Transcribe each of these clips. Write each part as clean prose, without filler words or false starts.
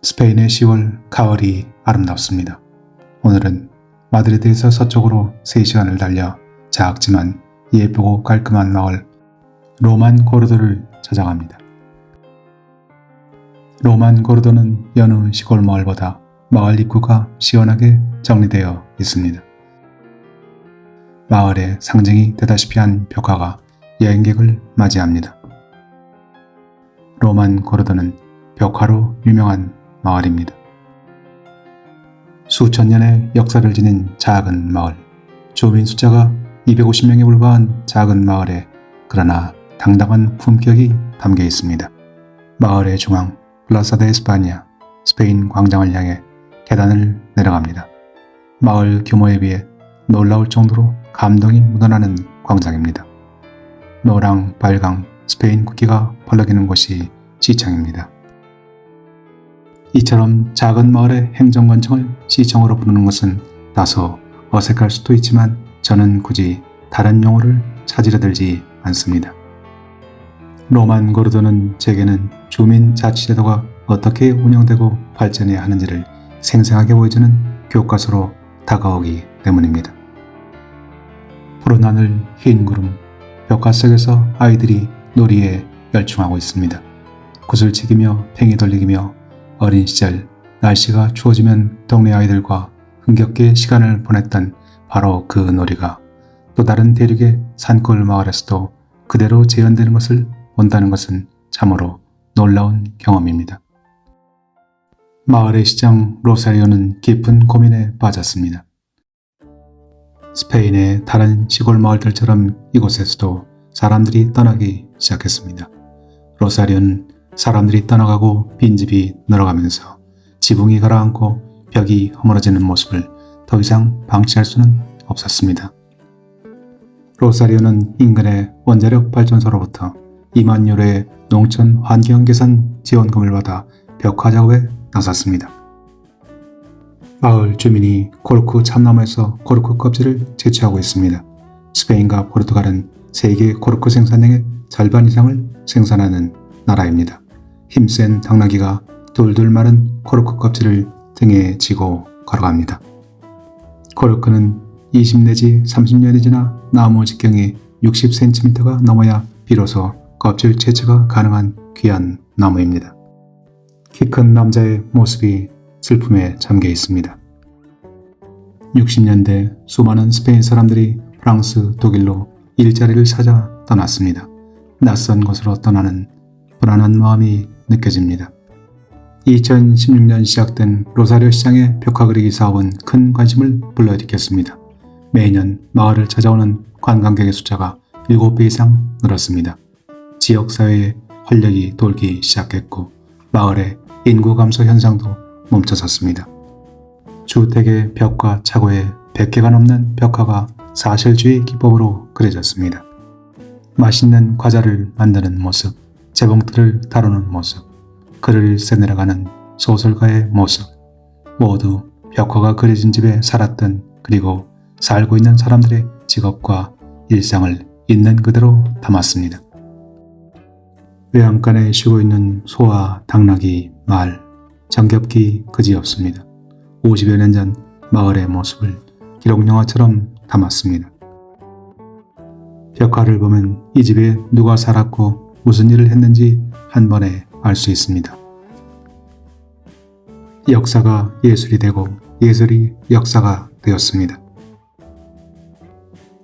스페인의 10월 가을이 아름답습니다. 오늘은 마드리드에서 서쪽으로 3시간을 달려 작지만 예쁘고 깔끔한 마을 로만 고르도를 찾아갑니다. 로만 고르도는 여느 시골 마을보다 마을 입구가 시원하게 정리되어 있습니다. 마을의 상징이 되다시피 한 벽화가 여행객을 맞이합니다. 로만 고르도는 벽화로 유명한 마을입니다. 수천 년의 역사를 지닌 작은 마을, 주민 숫자가 250명에 불과한 작은 마을에 그러나 당당한 품격이 담겨 있습니다. 마을의 중앙 플라사 데 에스파냐, 스페인 광장을 향해 계단을 내려갑니다. 마을 규모에 비해 놀라울 정도로 감동이 묻어나는 광장입니다. 노랑 빨강 스페인 국기가 펄럭이는 곳이 시청입니다. 이처럼 작은 마을의 행정관청을 시청으로 부르는 것은 다소 어색할 수도 있지만 저는 굳이 다른 용어를 찾으려 들지 않습니다. 로만 고르도는 제게는 주민자치제도가 어떻게 운영되고 발전해야 하는지를 생생하게 보여주는 교과서로 다가오기 때문입니다. 푸른 하늘, 흰 구름, 벽화 속에서 아이들이 놀이에 열중하고 있습니다. 구슬치기며 팽이 돌리기며 어린 시절 날씨가 추워지면 동네 아이들과 흥겹게 시간을 보냈던 바로 그 놀이가 또 다른 대륙의 산골 마을에서도 그대로 재현되는 것을 본다는 것은 참으로 놀라운 경험입니다. 마을의 시장 로사리오는 깊은 고민에 빠졌습니다. 스페인의 다른 시골 마을들처럼 이곳에서도 사람들이 떠나기 시작했습니다. 로사리오는 사람들이 떠나가고 빈집이 늘어가면서 지붕이 가라앉고 벽이 허물어지는 모습을 더 이상 방치할 수는 없었습니다. 로사리오는 인근의 원자력 발전소로부터 2만 유로의 농촌 환경 개선 지원금을 받아 벽화 작업에 나섰습니다. 마을 주민이 코르크 참나무에서 코르크 껍질을 채취하고 있습니다. 스페인과 포르투갈은 세계 코르크 생산량의 절반 이상을 생산하는 나라입니다. 힘센 당나귀가 돌돌 마른 코르크 껍질을 등에 지고 걸어갑니다. 코르크는 20 내지 30년이 지나 나무 직경이 60cm가 넘어야 비로소 껍질 채취가 가능한 귀한 나무입니다. 키 큰 남자의 모습이 슬픔에 잠겨 있습니다. 60년대 수많은 스페인 사람들이 프랑스, 독일로 일자리를 찾아 떠났습니다. 낯선 곳으로 떠나는 불안한 마음이 느껴집니다. 2016년 시작된 로사리오 시장의 벽화 그리기 사업은 큰 관심을 불러일으켰습니다. 매년 마을을 찾아오는 관광객의 숫자가 7배 이상 늘었습니다. 지역사회에 활력이 돌기 시작했고 마을의 인구 감소 현상도 멈춰섰습니다. 주택의 벽과 차고에 100개가 넘는 벽화가 사실주의 기법으로 그려졌습니다. 맛있는 과자를 만드는 모습, 재봉틀을 다루는 모습, 글을 써내려가는 소설가의 모습, 모두 벽화가 그려진 집에 살았던 그리고 살고 있는 사람들의 직업과 일상을 있는 그대로 담았습니다. 외양간에 쉬고 있는 소와 당나귀, 말, 정겹기 그지없습니다. 50여 년 전 마을의 모습을 기록영화처럼 담았습니다. 벽화를 보면 이 집에 누가 살았고 무슨 일을 했는지 한 번에 알 수 있습니다. 역사가 예술이 되고 예술이 역사가 되었습니다.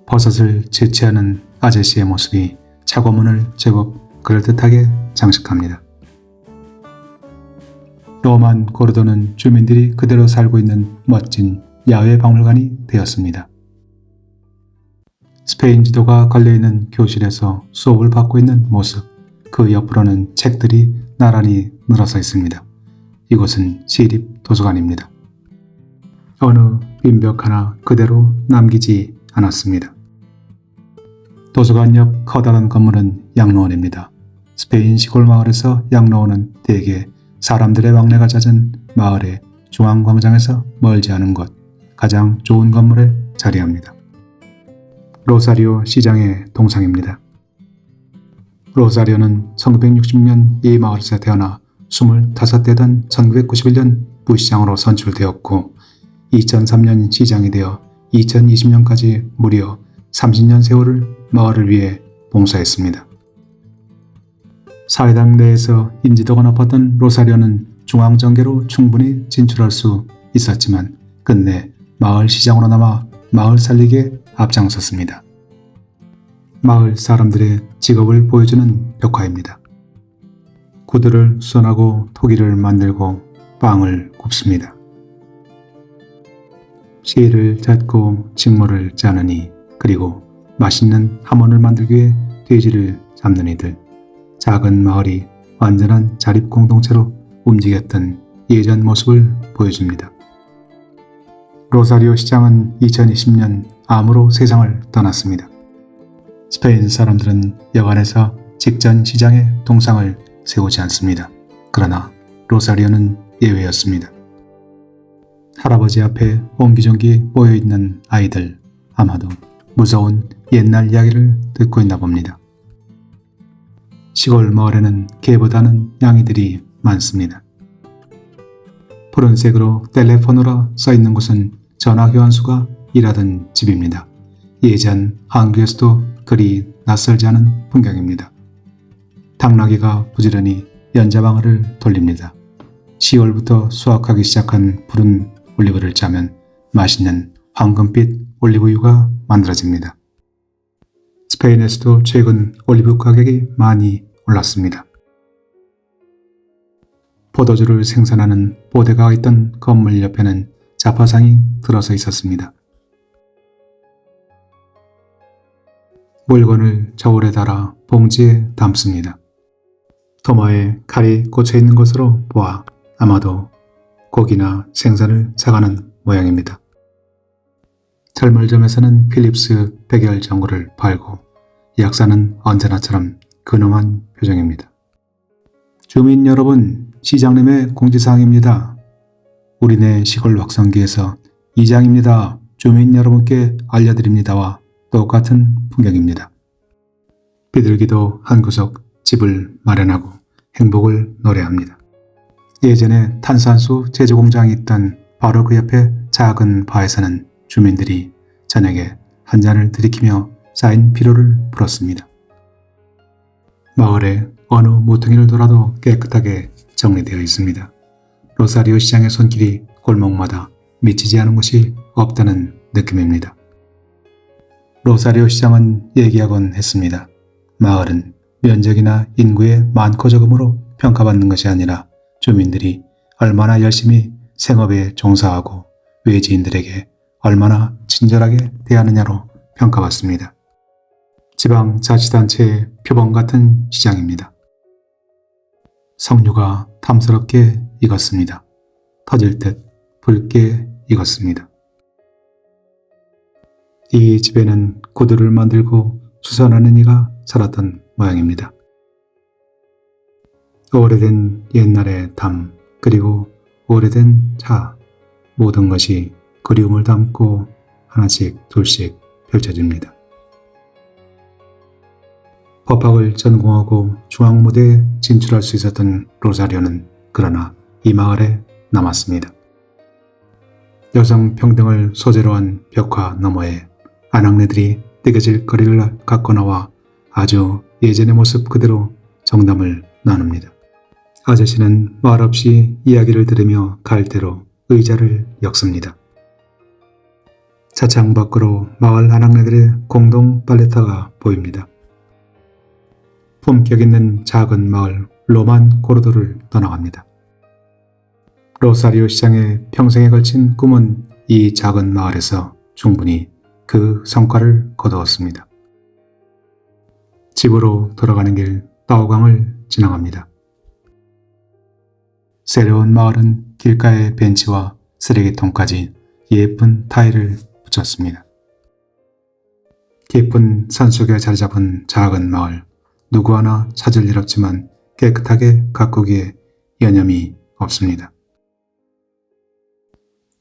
버섯을 채취하는 아저씨의 모습이 차고문을 제법 그럴듯하게 장식합니다. 로만 고르도는 주민들이 그대로 살고 있는 멋진 야외 박물관이 되었습니다. 스페인 지도가 걸려있는 교실에서 수업을 받고 있는 모습, 그 옆으로는 책들이 나란히 늘어서 있습니다. 이곳은 시립 도서관입니다. 어느 빈벽 하나 그대로 남기지 않았습니다. 도서관 옆 커다란 건물은 양로원입니다. 스페인 시골 마을에서 양로원은 대개 사람들의 왕래가 잦은 마을의 중앙광장에서 멀지 않은 곳, 가장 좋은 건물에 자리합니다. 로사리오 시장의 동상입니다. 로사리오는 1960년 이 마을에서 태어나 25대던 1991년 부시장으로 선출되었고 2003년 시장이 되어 2020년까지 무려 30년 세월을 마을을 위해 봉사했습니다. 사회당 내에서 인지도가 높았던 로사리오는 중앙정계로 충분히 진출할 수 있었지만 끝내 마을 시장으로 남아 마을 살리기에 앞장섰습니다. 마을 사람들의 직업을 보여주는 벽화입니다. 구두를 수선하고 토기를 만들고 빵을 굽습니다. 씨를 잣고 직모를 짜느니 그리고 맛있는 함원을 만들기 위해 돼지를 잡는 이들. 작은 마을이 완전한 자립 공동체로 움직였던 예전 모습을 보여줍니다. 로사리오 시장은 2020년 암으로 세상을 떠났습니다. 스페인 사람들은 여관에서 직전 시장에 동상을 세우지 않습니다. 그러나 로사리오는 예외였습니다. 할아버지 앞에 옹기종기 모여있는 아이들, 아마도 무서운 옛날 이야기를 듣고 있나 봅니다. 시골 마을에는 개보다는 양이들이 많습니다. 푸른색으로 텔레포노라 써있는 곳은 전화교환수가 일하던 집입니다. 예전 한국에서도 그리 낯설지 않은 풍경입니다. 당나귀가 부지런히 연자방아를 돌립니다. 10월부터 수확하기 시작한 푸른 올리브를 짜면 맛있는 황금빛 올리브유가 만들어집니다. 스페인에서도 최근 올리브 가격이 많이 올랐습니다. 포도주를 생산하는 보데가가 있던 건물 옆에는 자파상이 들어서 있었습니다. 물건을 저울에 달아 봉지에 담습니다. 도마에 칼이 꽂혀 있는 것으로 보아 아마도 고기나 생선을 사가는 모양입니다. 철물점에서는 필립스 백열 전구를 팔고 약사는 언제나처럼 근엄한 표정입니다. 주민 여러분, 시장님의 공지사항입니다. 우리네 시골 확성기에서 이장입니다. 주민 여러분께 알려드립니다와 똑같은 풍경입니다. 비둘기도 한 구석 집을 마련하고 행복을 노래합니다. 예전에 탄산수 제조공장이 있던 바로 그 옆에 작은 바에서는 주민들이 저녁에 한 잔을 들이키며 쌓인 피로를 풀었습니다. 마을에 어느 모퉁이를 돌아도 깨끗하게 정리되어 있습니다. 로사리오 시장의 손길이 골목마다 미치지 않은 곳이 없다는 느낌입니다. 로사리오 시장은 얘기하곤 했습니다. 마을은 면적이나 인구의 많고 적음으로 평가받는 것이 아니라 주민들이 얼마나 열심히 생업에 종사하고 외지인들에게 얼마나 친절하게 대하느냐로 평가받습니다. 지방자치단체의 표본 같은 시장입니다. 석류가 탐스럽게 익었습니다. 터질 듯 붉게 익었습니다. 이 집에는 구두를 만들고 수선하는 이가 살았던 모양입니다. 오래된 옛날의 담, 그리고 오래된 차, 모든 것이 그리움을 담고 하나씩 둘씩 펼쳐집니다. 법학을 전공하고 중앙무대에 진출할 수 있었던 로사리오는 그러나 이 마을에 남았습니다. 여성 평등을 소재로 한 벽화 너머에 아낙네들이 뜨개질 거리를 갖고 나와 아주 예전의 모습 그대로 정담을 나눕니다. 아저씨는 말없이 이야기를 들으며 갈대로 의자를 엮습니다. 차창 밖으로 마을 아낙네들의 공동 발레타가 보입니다. 품격 있는 작은 마을 로만 고르도를 떠나갑니다. 로사리오 시장의 평생에 걸친 꿈은 이 작은 마을에서 충분히 그 성과를 거두었습니다. 집으로 돌아가는 길 따오강을 지나갑니다. 새로운 마을은 길가의 벤치와 쓰레기통까지 예쁜 타일을 붙였습니다. 깊은 산속에 자리 잡은 작은 마을, 누구 하나 찾을 일 없지만 깨끗하게 가꾸기에 여념이 없습니다.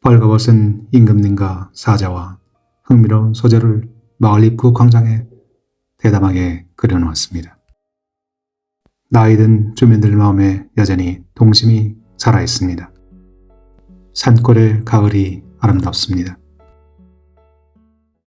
벌거벗은 임금님과 사자와 흥미로운 소재를 마을 입구 광장에 대담하게 그려놓았습니다. 나이든 주민들 마음에 여전히 동심이 살아있습니다. 산골의 가을이 아름답습니다.